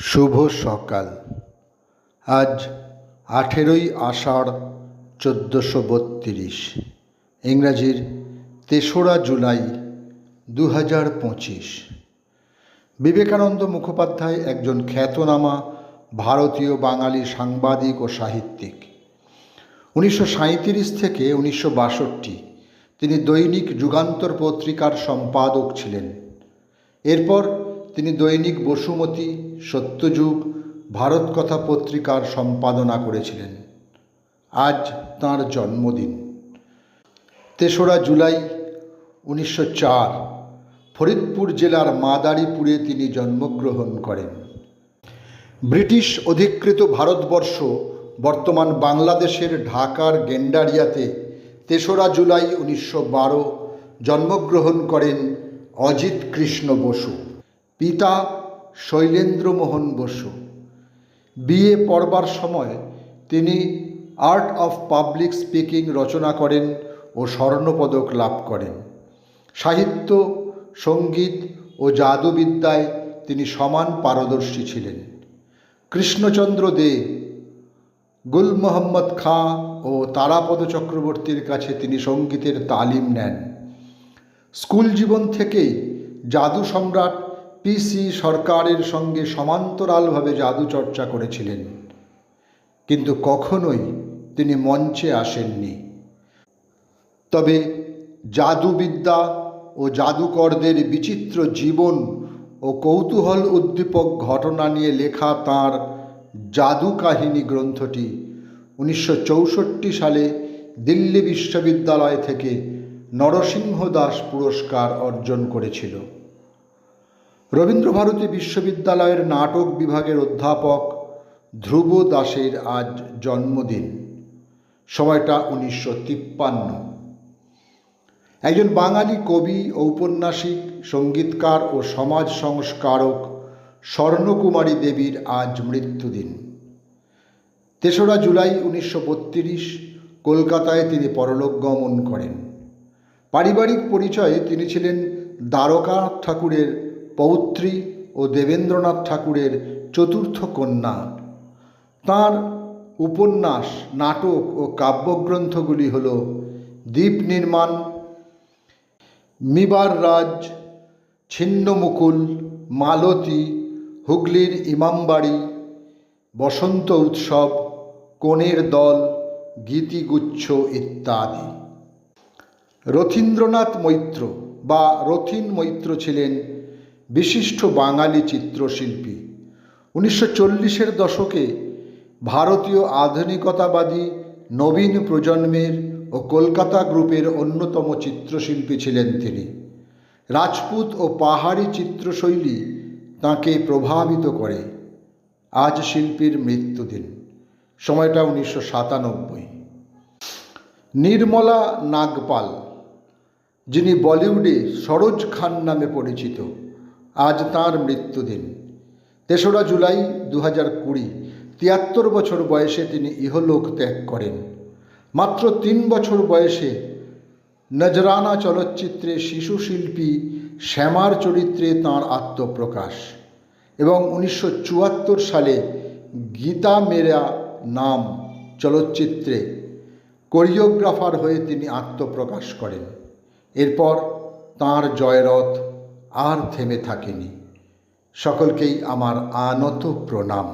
শুভ সকাল। আজ 18ই আষাঢ় 1432, ইংরাজির 3রা জুলাই 2025। বিবেকানন্দ মুখোপাধ্যায় একজন খ্যাতনামা ভারতীয় বাঙালি সাংবাদিক ও সাহিত্যিক। 1937 থেকে 1962 তিনি দৈনিক যুগান্তর পত্রিকার সম্পাদক ছিলেন। এরপর তিনি দৈনিক বসুমতী, সত্যযুগ, ভারতকথা পত্রিকার সম্পাদনা করেছিলেন। আজ তাঁর জন্মদিন। 3রা জুলাই 1904 ফরিদপুর জেলার মাদারীপুরে তিনি জন্মগ্রহণ করেন। ব্রিটিশ অধিকৃত ভারতবর্ষ বর্তমান বাংলাদেশের ঢাকার গেন্ডারিয়াতে 3রা জুলাই 1912 জন্মগ্রহণ করেন অজিত কৃষ্ণ বসু। পিতা শৈলেন্দ্রমোহন বসু। বিএ পড়বার সময় তিনি আর্ট অফ পাবলিক স্পিকিং রচনা করেন ও স্বর্ণপদক লাভ করেন। সাহিত্য, সঙ্গীত ও জাদুবিদ্যায় তিনি সমান পারদর্শী ছিলেন। কৃষ্ণচন্দ্র দে, গুল মোহাম্মদ খাঁ ও তারাপদ চক্রবর্তীর কাছে তিনি সঙ্গীতের তালিম নেন। স্কুল জীবন থেকেই জাদু সম্রাট পিসি সরকারের সঙ্গে সমান্তরালভাবে জাদু চর্চা করেছিলেন, কিন্তু কখনোই তিনি মঞ্চে আসেননি। তবে জাদুবিদ্যা ও জাদুকরদের বিচিত্র জীবন ও কৌতূহল উদ্দীপক ঘটনা নিয়ে লেখা তাঁর জাদু কাহিনী গ্রন্থটি 1964 সালে দিল্লি বিশ্ববিদ্যালয় থেকে নরসিংহ দাস পুরস্কার অর্জন করেছিল। রবীন্দ্রভারতী বিশ্ববিদ্যালয়ের নাটক বিভাগের অধ্যাপক ধ্রুব দাসের আজ জন্মদিন। সময়টা 1953। একজন বাঙালি কবি, ঔপন্যাসিক, সঙ্গীতকার ও সমাজ সংস্কারক স্বর্ণকুমারী দেবীর আজ মৃত্যুদিন। 3রা জুলাই 1932 কলকাতায় তিনি পরলোক গমন করেন। পারিবারিক পরিচয়ে তিনি ছিলেন দ্বারকানাথ ঠাকুরের পৌত্রী ও দেবেন্দ্রনাথ ঠাকুরের চতুর্থ কন্যা। তাঁর উপন্যাস, নাটক ও কাব্যগ্রন্থগুলি হল দ্বীপ নির্মাণ, মিবার রাজ, ছিন্নমুকুল, মালতী, হুগলির ইমামবাড়ি, বসন্ত উৎসব, কোণের দল, গীতিগুচ্ছ ইত্যাদি। রথীন্দ্রনাথ মৈত্র বা রথীন মৈত্র ছিলেন বিশিষ্ট বাঙালি চিত্রশিল্পী। 1940-এর দশকে ভারতীয় আধুনিকতাবাদী নবীন প্রজন্মের ও কলকাতা গ্রুপের অন্যতম চিত্রশিল্পী ছিলেন তিনি। রাজপুত ও পাহাড়ি চিত্রশৈলী তাঁকে প্রভাবিত করে। আজ শিল্পীর মৃত্যুদিন। সময়টা 1997। নির্মলা নাগপাল, যিনি বলিউডে সরোজ খান নামে পরিচিত, আজ তাঁর মৃত্যুদিন। 3রা জুলাই 2020 73 বছর বয়সে তিনি ইহলোক ত্যাগ করেন। মাত্র 3 বছর বয়সে নজরানা চলচ্চিত্রে শিশু শিল্পী শ্যামার চরিত্রে তাঁর আত্মপ্রকাশ এবং 1974 সালে গীতা মেরা নাম চলচ্চিত্রে কোরিওগ্রাফার হয়ে তিনি আত্মপ্রকাশ করেন। এরপর তাঁর জয়রথ আর থেমে থাকেনি। সকলকেই আমার আনত প্রণাম।